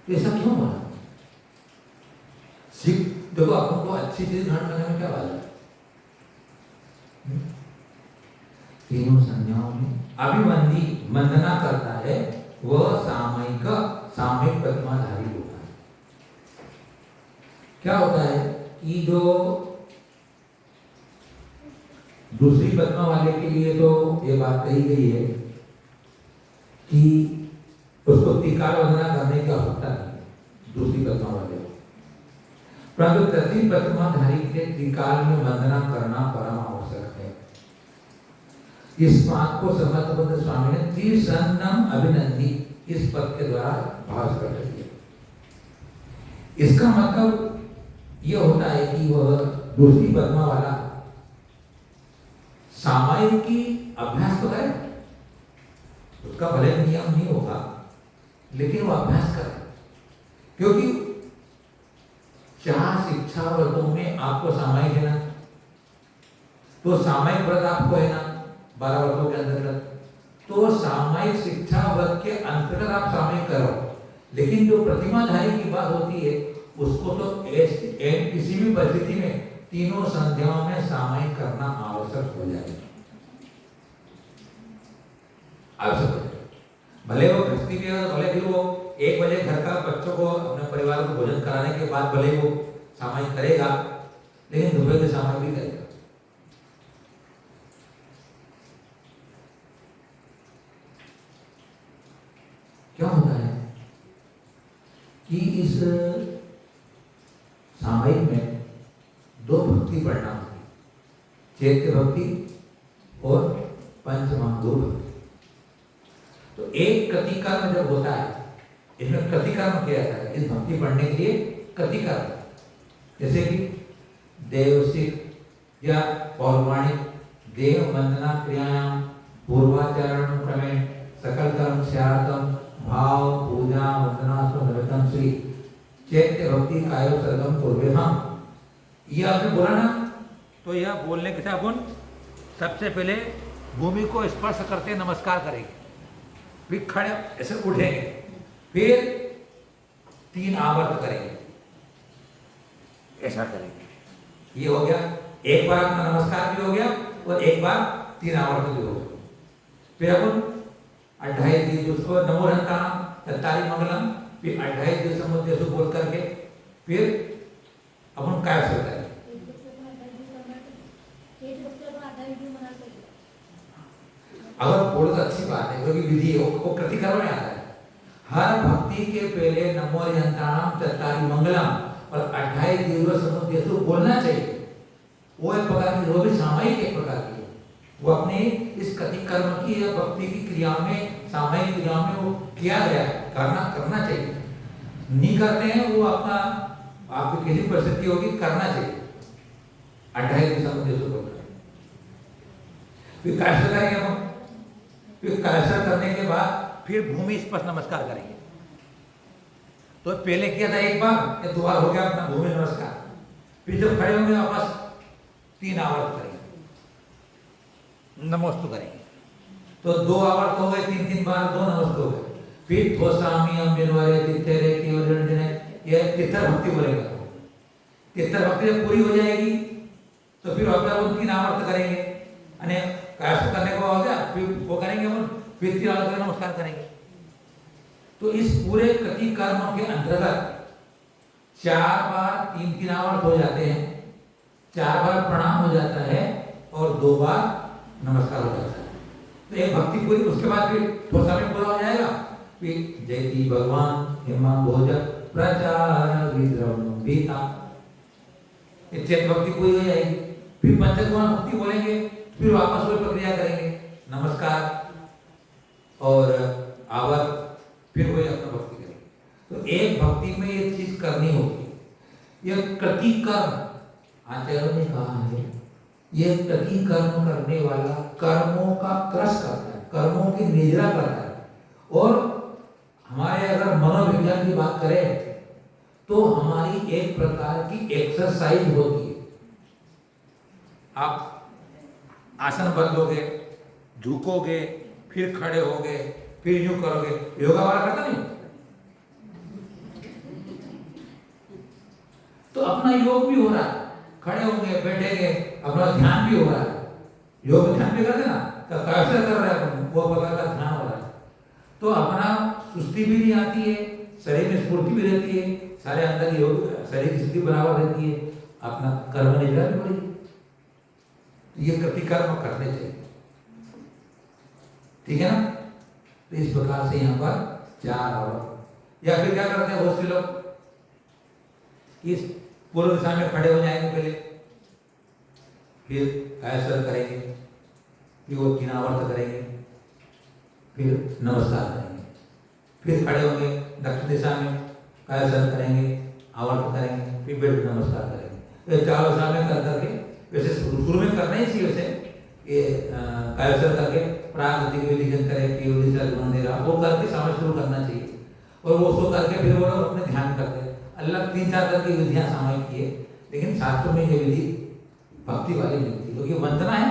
A: तो ऐसा क्यों बोला? सिख देखो अपन को अच्छी चीज ग्रहण करने में क्या बात है? तीनों संज्ञाओं में अभिवंदी वंदना करता है, वह सामयिक प्रतिमाधारी होता है। क्या होता है कि जो दूसरी प्रतिमा वाले के लिए तो ये बात कही गई है कि उसको त्रिकाल वंदना करने की आवश्यकता नहीं दूसरी प्रतिमा वाले को, परंतु तृतीय प्रतिमाधारी के त्रिकाल में वंदना करना परम आवश्यक है। इस बात को समर्थबद्ध स्वामी ने त्रिसन्नम अभिनंदी इस पद के द्वारा भाष कर दिया। इसका मतलब यह होता है कि वह दूसरी प्रतिमा वाला सामायिक की अभ्यास तो है, उसका भले नियम नहीं होगा, लेकिन वो अभ्यास करे, क्योंकि 4 शिक्षा व्रतों में आपको सामायिक है ना, तो सामायिक व्रत आपको है ना 12 व्रतों के अंतर्गत, तो सामायिक शिक्षा व्रत के अंतर्गत आप सामायिक करो, लेकिन जो प्रतिमाधारी की बात होती है उसको तो किसी भी परिस्थिति में तीनों संध्याओं में सामायिक करना आवश्यक हो जाएगा। भले वो गृहस्थी भी है, भले भी वो 1 बजे घर का बच्चों को अपने परिवार को भोजन कराने के बाद भले वो सामायिक करेगा, लेकिन दोपहर के सामायिक भी करेगा। क्या होता है कि इस सामायिक में 2 भक्ति पढ़ना होती है, चैत्य भक्ति और पंचमहाभूत भक्ति। तो एक कृतिकर्म जब होता है, इसमें कृतिकर्म किया जाता है, इस भक्ति पढ़ने के लिए कृतिकर्म, जैसे कि देवसिक या पौर्वाणिक देव वंदना क्रियायाम पूर्वाचरण क्रमेण सकल कर्म स्यार्थम भाव पूजा वंदना स्वतम श्री चैत्य भक्ति कायो सर्वम पूर्वे हम, यह आपने बोला ना, तो यह बोलने के साथ सबसे पहले भूमि को स्पर्श करते नमस्कार करेंगे, फिर खड़े ऐसे उठेंगे, फिर 3 आवर्त करेंगे, ऐसा करेंगे। ये हो गया, एक बार अपना नमस्कार भी हो गया और एक बार 3 आवर्त भी हो गया। फिर अपन 28 दिन उसको नमो रंतानाम चत्तारी मंगलम, फिर 28 दिन समुद्र से बोल करके फिर अपन काय से करेंगे। अगर बोलो तो अच्छी बात है, क्योंकि विधि वो प्रतिकर्म में आता है। हर भक्ति के पहले नमो रंतानाम चत्तारी मंगलम और 28 दिन समुद्र से बोलना चाहिए। वो एक प्रकार की, वो भी सामयिक एक प्रकार की है। वो अपने इस कति कर्म की या भक्ति की क्रिया में, सामयिक क्रिया में वो किया गया है, करना चाहिए। नहीं करते हैं वो अपना, आपकी किसी परिस्थिति होगी, करना चाहिए। 28 दिन समुद्र से बोलना। फिर कैसे करेंगे हम? फिर कैसे करने के बाद फिर भूमि स्पर्श नमस्कार करेंगे। तो पहले किया था एक बार या 2 बार हो गया अपना भूमि नमस्कार। फिर जब खड़े होंगे वापस 3 आवर्त करेंगे, नमस्तु करेंगे। तो 2 आवर्त हो गए, 3 बार 2 नमस्तु हो गए। फिर थोसामी हम बिनवारे तित्तेरे की वजन दिन, ये तित्तर भक्ति बोलेगा। तित्तर भक्ति जब पूरी हो जाएगी तो फिर वापस 3 आवर्त करेंगे, यानी कैसे करने को हो गया, फिर वो करेंगे हम, फिर 3 आवर्त नमस्कार करेंगे। तो इस पूरे कति कर्म के अंतर्गत 4 बार 3 आवर्त हो जाते हैं, 4 बार प्रणाम हो जाता है और 2 बार नमस्कार हो जाता है। तो एक भक्ति पूरी, उसके बाद फिर थोड़ा समय पूरा हो जाएगा। फिर जयति भगवान हेमा भोजन प्रचार विद्रम बीता, इतने भक्ति पूरी हो जाएगी। फिर पंचगुण भक्ति बोलेंगे, फिर वापस वही प्रक्रिया करेंगे, नमस्कार और आवर्त, फिर वही अपना भक्ति करेंगे। तो एक भक्ति में ये चीज करनी होती है। यह कृति कर्म आचार्यों ने कहा है, यह कृति कर्म करने वाला कर्मों का क्रश करता है, कर्मों की निजरा करता है। और हमारे अगर मनोविज्ञान की बात करें तो हमारी एक प्रकार की एक्सरसाइज होती है। आप आसन बदलोगे, झुकोगे, फिर खड़े होगे, फिर यूं करोगे, योगा वाला करता नहीं। तो अपना योग भी हो रहा है, खड़े होंगे, बैठेंगे, अपना ध्यान भी हो रहा है। योग ध्यान भी करते ना, तो कैसे कर रहे हैं, वो प्रकार का ध्यान हो रहा है। तो अपना सुस्ती भी नहीं आती है, शरीर में स्फूर्ति भी रहती है, सारे अंदर योग, शरीर की स्थिति बराबर रहती है, अपना कर्म निजरा भी बढ़ेगी। ये कृति कर्म करने चाहिए, ठीक है ना। तो इस प्रकार से यहाँ पर 4 आवर्त। या फिर क्या करते हैं बहुत से लोग, इस पूर्व दिशा में खड़े हो जाएंगे पहले, फिर ऐसा करेंगे, फिर वो 3 आवर्त करेंगे, फिर नमस्कार करेंगे, फिर खड़े होंगे दक्षिण दिशा में, कैसर करेंगे, आवर्त करेंगे, फिर बैठ नमस्कार करेंगे। तो 4 दिशा में कर करके, वैसे शुरू में करना ही चाहिए वैसे, ये कैसर करके प्रागति को विधिगत करें कि वो करके समय शुरू करना चाहिए। और वो सो करके फिर वो लोग अपने ध्यान करते हैं। अलग 3-4 तरह की विधियां सामयिक की है, लेकिन शास्त्रों में ये विधि भक्ति वाली नहीं थी, क्योंकि वंदना है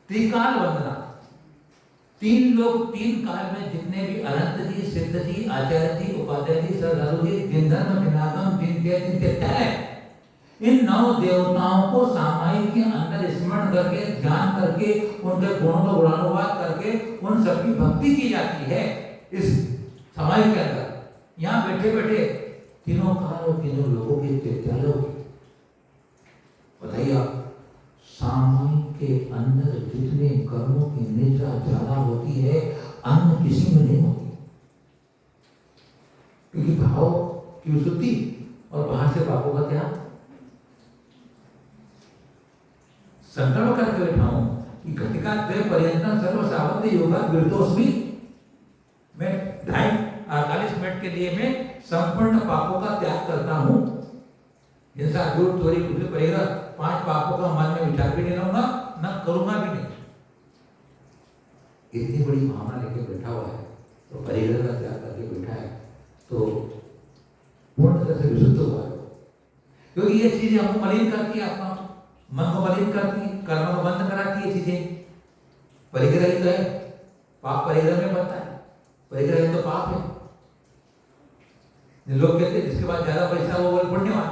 A: त्रिकाल वंदना। 3 लोग 3 काल में जितने भी अनंत जी, सिद्ध जी, आचार्य जी, उपाध्याय जी, श्रद्धालु जी, दिन धर्म पिनाकम दिन है, इन 9 देवताओं को सामायिक के अंदर स्मरण करके, ध्यान करके, उनके गुणों का गुणानुवाद करके उन सबकी भक्ति की जाती है इस सामायिक के अंदर। यहाँ बैठे बैठे तीनों काल और तीनों लोगों के चैत्यालयों की बताइए आप, सामायिक के अंदर जितने कर्मों की निद्रा ज्यादा होती है, अन्य किसी में नहीं होती, क्योंकि भाव की विशुद्धि और बाहर से पापों का त्याग। संकल्प करके बैठा हूं कि घटिका द्वय पर्यंतम सर्व सावध योगा विरतोस्मि, मैं 48 मिनट के लिए मैं संपूर्ण पापों का त्याग करता हूं। हिंसा, झूठ, चोरी, कुछ परिग्रह, 5 पापों का मन में विचार भी नहीं रहूंगा, न करूंगा भी नहीं। इतनी बड़ी भावना लेके बैठा हुआ है, तो परिग्रह का त्याग करके बैठा है, तो पूर्ण तरह से विशुद्ध हुआ है। क्योंकि ये चीजें हमको मलिन करती है, अपना मन को मलिन करती है, कर्म को बंद कराती है चीजें। परिग्रह ही तो है, पाप परिग्रह में बनता है, परिग्रह तो पाप है। लोग कहते हैं जिसके पास ज्यादा पैसा वो पुण्यवान।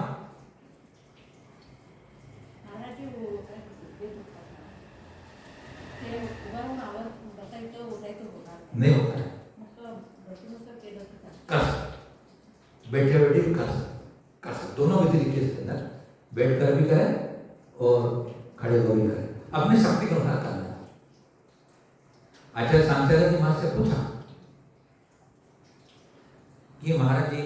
A: नहीं होता है, कर बैठे बैठे भी कर दोनों भी तरीके से ना, बैठ कर भी करें और खड़े हो भी करें, अपनी शक्ति के अनुसार करना। आचार्य सांख्याचार्य जी महाराज से पूछा कि महाराज जी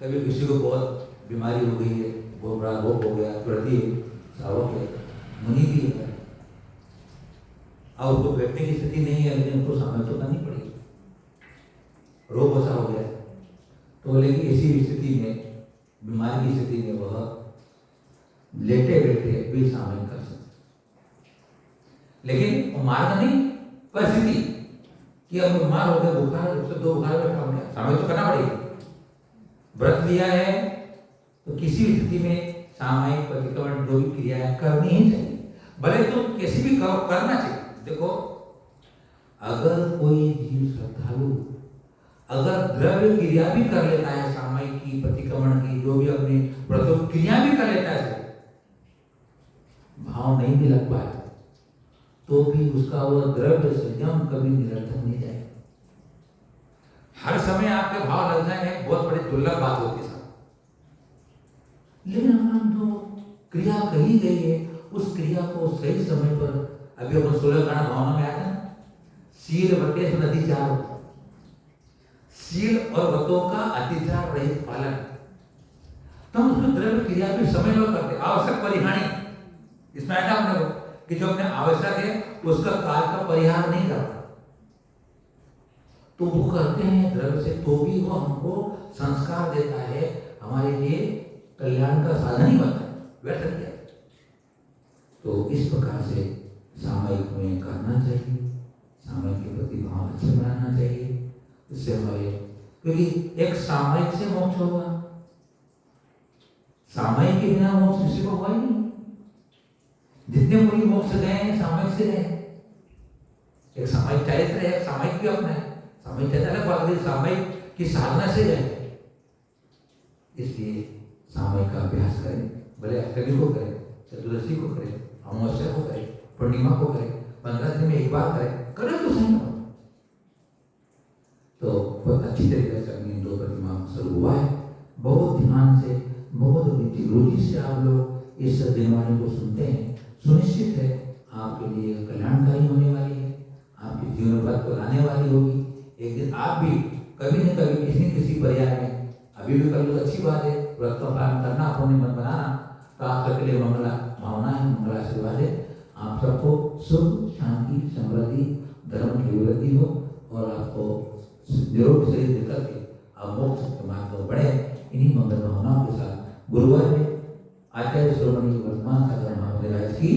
A: कभी किसी को बहुत बीमारी हो गई है, बहुत बड़ा रोग हो गया, प्रति सावक है, मुनि भी है, और उसको बैठने की स्थिति नहीं है, लेकिन उसको समय तो करनी पड़ेगी, रोग ऐसा हो गया। तो बोले कि ऐसी स्थिति में, बीमारी की स्थिति में वह लेटे बैठे भी शामिल कर सकते, लेकिन वो मार्ग नहीं, परिस्थिति कि अब बीमार हो गए, बुखार से 2 बुखार बैठा हो गया, शामिल तो करना पड़ेगा। व्रत लिया है तो किसी स्थिति में सामायिक प्रतिक्रमण जो भी क्रियाएं करनी ही चाहिए, भले तो किसी भी करना चाहिए। देखो, अगर कोई जीव श्रद्धालु अगर द्रव्य क्रिया भी कर लेता है, सामायिक की, प्रतिक्रमण की, जो भी अपनी व्रत क्रिया भी कर लेता है, भाव नहीं भी लग पाए तो भी उसका वह द्रव्य संयम कभी निरर्थक नहीं जाएगा। हर समय आपके भाव लग जाए बहुत बड़ी दुर्लभ बात होती है, लेकिन हम जो क्रिया कही गई है उस क्रिया को सही समय पर, अभी अपन 16 गाना भावना में आया था, शील वटेश नदी चार, शील और व्रतों का अतिचार रहित पालन, तो हम उसमें द्रव्य क्रिया भी समय पर करते, आवश्यक परिहानी इसमें आया अपने को कि जो अपने आवश्यक है उसका काल का परिहार नहीं करता, तो वो करते हैं द्रव्य से, तो भी वो हमको संस्कार देता है, हमारे लिए कल्याण का साधन ही बनता है, व्यर्थ नहीं है। तो इस प्रकार से सामायिक में करना चाहिए, सामायिक के प्रति भाव अच्छे बनाना चाहिए, इससे हमारे, क्योंकि एक सामायिक से मोक्ष होगा, सामायिक के बिना मोक्ष किसी को हुआ ही नहीं। जितने मुनि मोक्ष गए हैं सामायिक से गए, एक सामायिक चरित्र है, सामायिक भी अपना है, सामायिक चरित्र अलग बात है, सामायिक की साधना से गए। इसलिए सामायिक का अभ्यास करें, भले अष्टमी को करें, चतुर्दशी को करें, अमावस्या को करें, पूर्णिमा को करें, 15 दिन में एक बार करें तो सही हो। तो बहुत अच्छी तरीके से अपनी 2 प्रतिमा शुरू हुआ है, बहुत ध्यान से, बहुत रुचि से आप लोग इस दिनवाणी को सुनते हैं, सुनिश्चित है आपके लिए कल्याणकारी होने वाली है, आपके जीवन पथ को लाने वाली होगी। एक दिन आप भी कभी न कभी किसी न किसी पर्याय में, अभी भी कर लो तो अच्छी बात है, व्रत का पालन करना, अपने मन बनाना, तो आप सबके लिए मंगला भावना है, मंगला आशीर्वाद है। आप सबको सुख, शांति, समृद्धि, धर्म की वृद्धि हो और आपको निरोग शरीर देकर के आप मोक्ष के मार्ग पर बढ़े। इन्हीं मंगल भावनाओं के साथ गुरुवार में आचार्य श्रोमणी वर्तमान का महाराज की